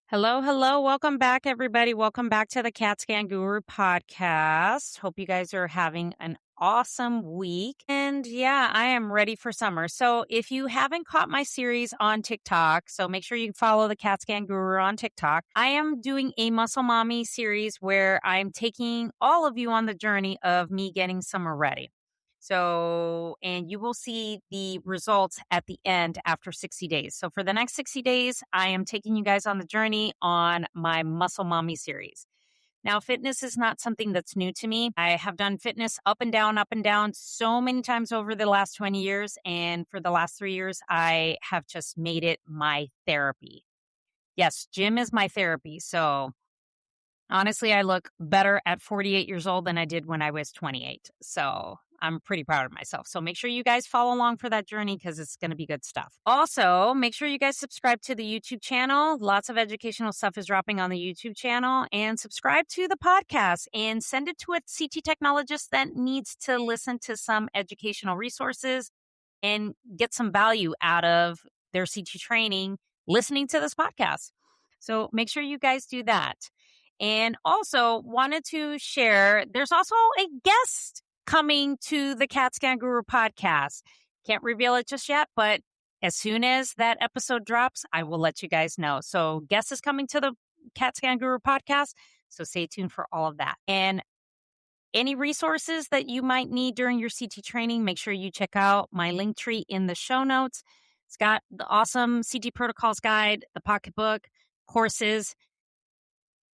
Hello, hello. Welcome back, everybody. Welcome back to the CAT Scan Guru podcast. Hope you guys are having an awesome week. And yeah, I am ready for summer. So if you haven't caught my series on TikTok, so make sure you follow the CAT Scan Guru on TikTok. I am doing a Muscle Mommy series where I'm taking all of you on the journey of me getting summer ready. So, and you will see the results at the end after 60 days. So for the next 60 days, I am taking you guys on the journey on my Muscle Mommy series. Now, fitness is not something that's new to me. I have done fitness up and down so many times over the last 20 years. And for the last 3 years, I have just made it my therapy. Yes, gym is my therapy. So honestly, I look better at 48 years old than I did when I was 28. So I'm pretty proud of myself. So make sure you guys follow along for that journey because it's going to be good stuff. Also, make sure you guys subscribe to the YouTube channel. Lots of educational stuff is dropping on the YouTube channel. And subscribe to the podcast and send it to a CT technologist that needs to listen to some educational resources and get some value out of their CT training listening to this podcast. So make sure you guys do that. And also wanted to share, there's also a guest coming to the CAT Scan Guru podcast. Can't reveal it just yet, but as soon as that episode drops, I will let you guys know. So guest is coming to the CAT Scan Guru podcast. So stay tuned for all of that. And any resources that you might need during your CT training, make sure you check out my link tree in the show notes. It's got the awesome CT protocols guide, the pocketbook, courses.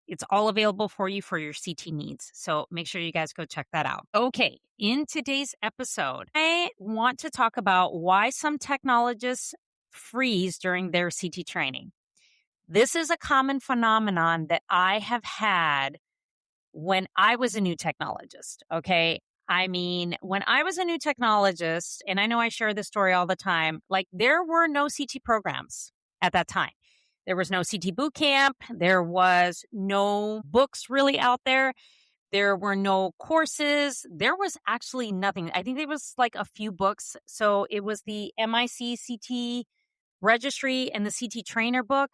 It's all available for you for your CT needs. So make sure you guys go check that out. Okay, in today's episode, I want to talk about why some technologists freeze during their CT training. This is a common phenomenon that I have had when I was a new technologist, okay? I mean, when I was a new technologist, and I know I share this story all the time, like there were no CT programs at that time. There was no CT boot camp. There was no books really out there. There were no courses. There was actually nothing. I think there was like a few books. So it was the MIC CT registry and the CT trainer book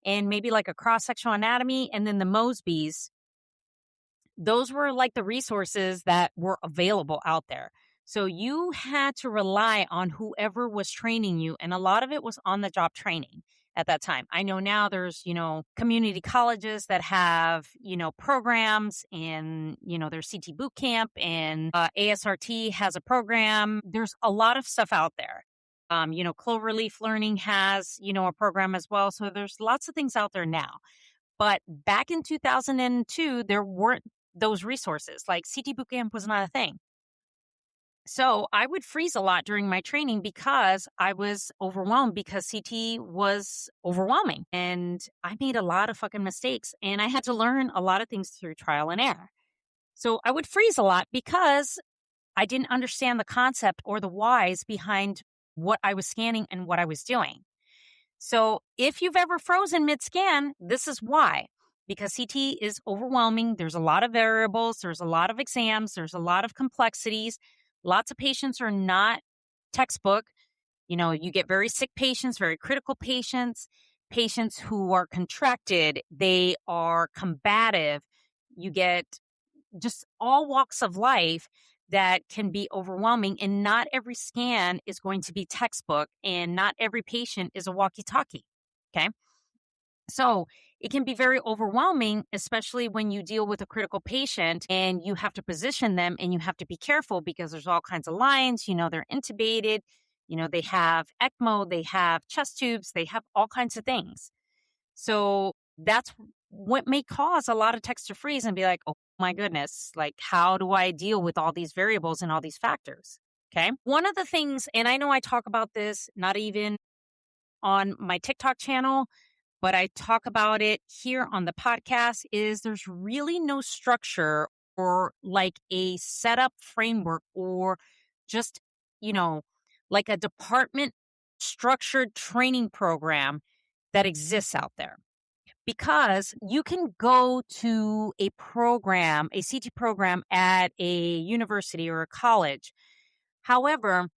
and maybe like a cross-sectional anatomy and then the Mosby's. Those were like the resources that were available out there. So you had to rely on whoever was training you. And a lot of it was on the job training at that time. I know now there's, community colleges that have, programs and, there's CT boot camp and ASRT has a program. There's a lot of stuff out there. Cloverleaf Learning has, a program as well. So there's lots of things out there now. But back in 2002, there weren't those resources. Like CT boot camp was not a thing. So I would freeze a lot during my training because I was overwhelmed because CT was overwhelming and I made a lot of fucking mistakes and I had to learn a lot of things through trial and error. So I would freeze a lot because I didn't understand the concept or the whys behind what I was scanning and what I was doing. So if you've ever frozen mid-scan, this is why. Because CT is overwhelming. There's a lot of variables. There's a lot of exams. There's a lot of complexities. Lots of patients are not textbook. You get very sick patients, very critical patients, patients who are contracted. They are combative. You get just all walks of life that can be overwhelming. And not every scan is going to be textbook and not every patient is a walkie-talkie. Okay. So it can be very overwhelming, especially when you deal with a critical patient and you have to position them and you have to be careful because there's all kinds of lines, they're intubated, they have ECMO, they have chest tubes, they have all kinds of things. So that's what may cause a lot of techs to freeze and be like, oh my goodness, like how do I deal with all these variables and all these factors? Okay. One of the things, and I know I talk about this, not even on my TikTok channel, but I talk about it here on the podcast, is there's really no structure or like a setup framework or just, like a department structured training program that exists out there. Because you can go to a program, a CT program at a university or a college. However,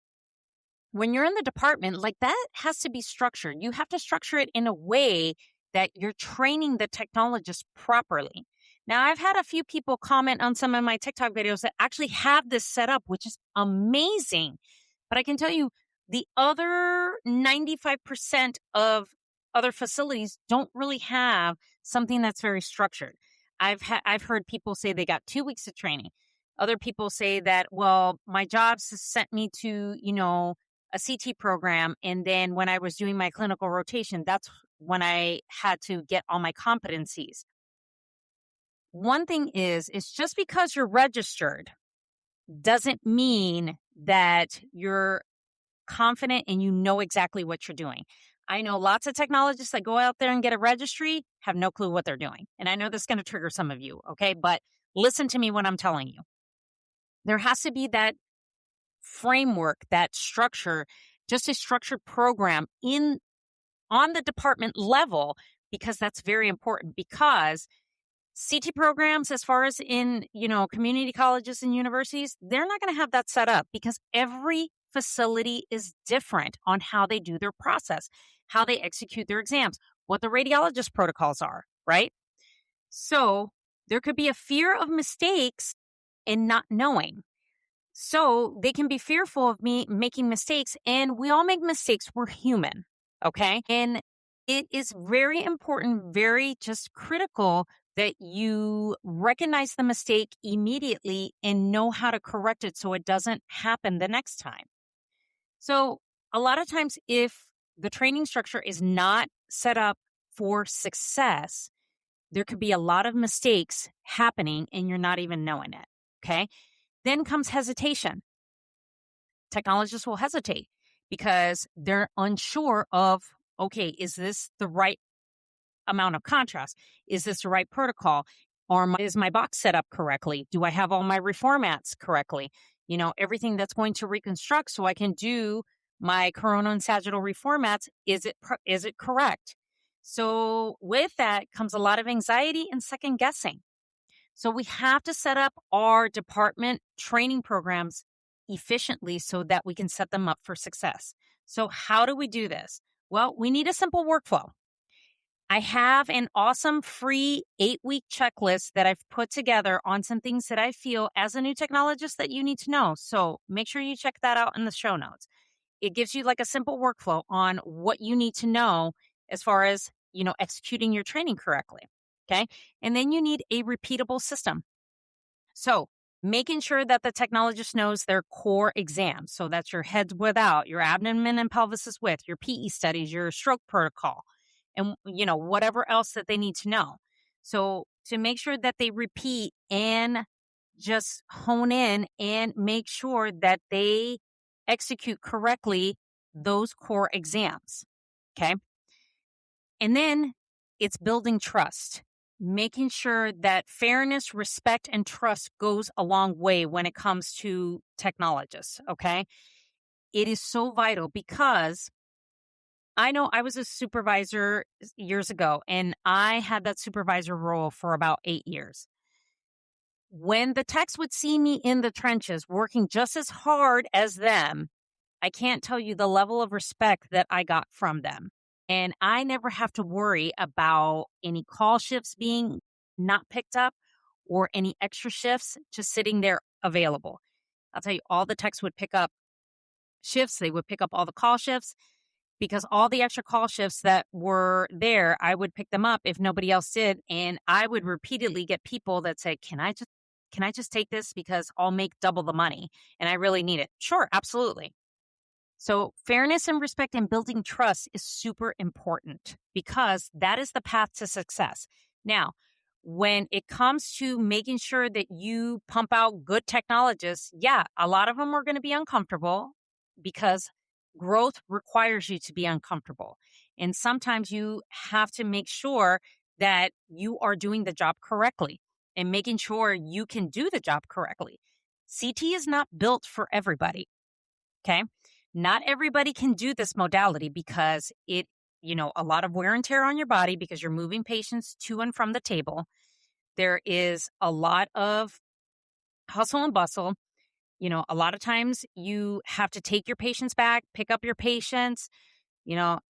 when you're in the department, like that has to be structured. You have to structure it in a way that you're training the technologist properly. Now, I've had a few people comment on some of my TikTok videos that actually have this set up, which is amazing. But I can tell you, the other 95% of other facilities don't really have something that's very structured. I've heard people say they got 2 weeks of training. Other people say that, well, my jobs has sent me to, a CT program. And then when I was doing my clinical rotation, that's when I had to get all my competencies. One thing is just because you're registered doesn't mean that you're confident and you know exactly what you're doing. I know lots of technologists that go out there and get a registry, have no clue what they're doing. And I know this is going to trigger some of you, okay? But listen to me when I'm telling you. There has to be that framework, that structure, just a structured program on the department level, because that's very important. Because CT programs, as far as in, community colleges and universities, they're not going to have that set up because every facility is different on how they do their process, how they execute their exams, what the radiologist protocols are, right? So there could be a fear of mistakes and not knowing. So they can be fearful of me making mistakes, and we all make mistakes. We're human, okay? And it is very important, very just critical that you recognize the mistake immediately and know how to correct it so it doesn't happen the next time. So a lot of times, if the training structure is not set up for success, there could be a lot of mistakes happening and you're not even knowing it, okay? Then comes hesitation. Technologists will hesitate because they're unsure of, okay, is this the right amount of contrast? Is this the right protocol? Or is my box set up correctly? Do I have all my reformats correctly? Everything that's going to reconstruct so I can do my coronal and sagittal reformats, is it correct? So with that comes a lot of anxiety and second guessing. So we have to set up our department training programs efficiently so that we can set them up for success. So how do we do this? Well, we need a simple workflow. I have an awesome free 8-week checklist that I've put together on some things that I feel as a new technologist that you need to know. So make sure you check that out in the show notes. It gives you like a simple workflow on what you need to know as far as, executing your training correctly. Okay. And then you need a repeatable system. So making sure that the technologist knows their core exams. So that's your heads without, your abdomen and pelvis is with, your PE studies, your stroke protocol, and, whatever else that they need to know. So to make sure that they repeat and just hone in and make sure that they execute correctly those core exams. Okay. And then it's building trust, making sure that fairness, respect, and trust goes a long way when it comes to technologists. Okay. It is so vital because I know I was a supervisor years ago and I had that supervisor role for about 8 years. When the techs would see me in the trenches working just as hard as them, I can't tell you the level of respect that I got from them. And I never have to worry about any call shifts being not picked up or any extra shifts just sitting there available. I'll tell you, all the techs would pick up shifts. They would pick up all the call shifts because all the extra call shifts that were there, I would pick them up if nobody else did. And I would repeatedly get people that say, can I just take this because I'll make double the money and I really need it? Sure, absolutely. So fairness and respect and building trust is super important because that is the path to success. Now, when it comes to making sure that you pump out good technologists, yeah, a lot of them are going to be uncomfortable because growth requires you to be uncomfortable. And sometimes you have to make sure that you are doing the job correctly and making sure you can do the job correctly. CT is not built for everybody. Okay. Not everybody can do this modality because a lot of wear and tear on your body because you're moving patients to and from the table. There is a lot of hustle and bustle. A lot of times you have to take your patients back, pick up your patients.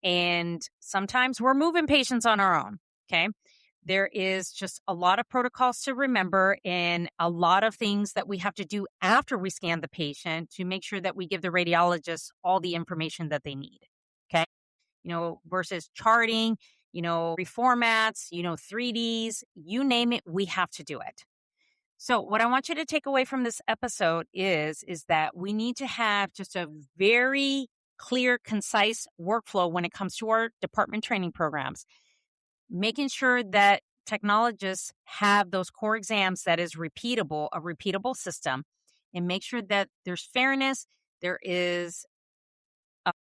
and sometimes we're moving patients on our own. Okay. There is just a lot of protocols to remember and a lot of things that we have to do after we scan the patient to make sure that we give the radiologist all the information that they need. Okay. Versus charting, reformats, 3Ds, you name it, we have to do it. So what I want you to take away from this episode is that we need to have just a very clear, concise workflow when it comes to our department training programs, making sure that technologists have those core exams that is repeatable, a repeatable system, and make sure that there's fairness, there is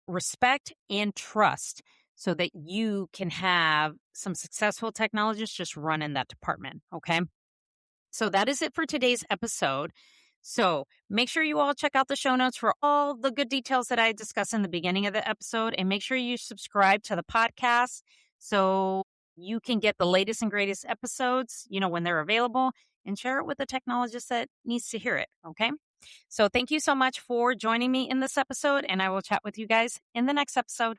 respect and trust so that you can have some successful technologists just run in that department. Okay. So that is it for today's episode. So make sure you all check out the show notes for all the good details that I discussed in the beginning of the episode. And make sure you subscribe to the podcast so you can get the latest and greatest episodes, when they're available, and share it with the technologist that needs to hear it. Okay. So thank you so much for joining me in this episode, and I will chat with you guys in the next episode.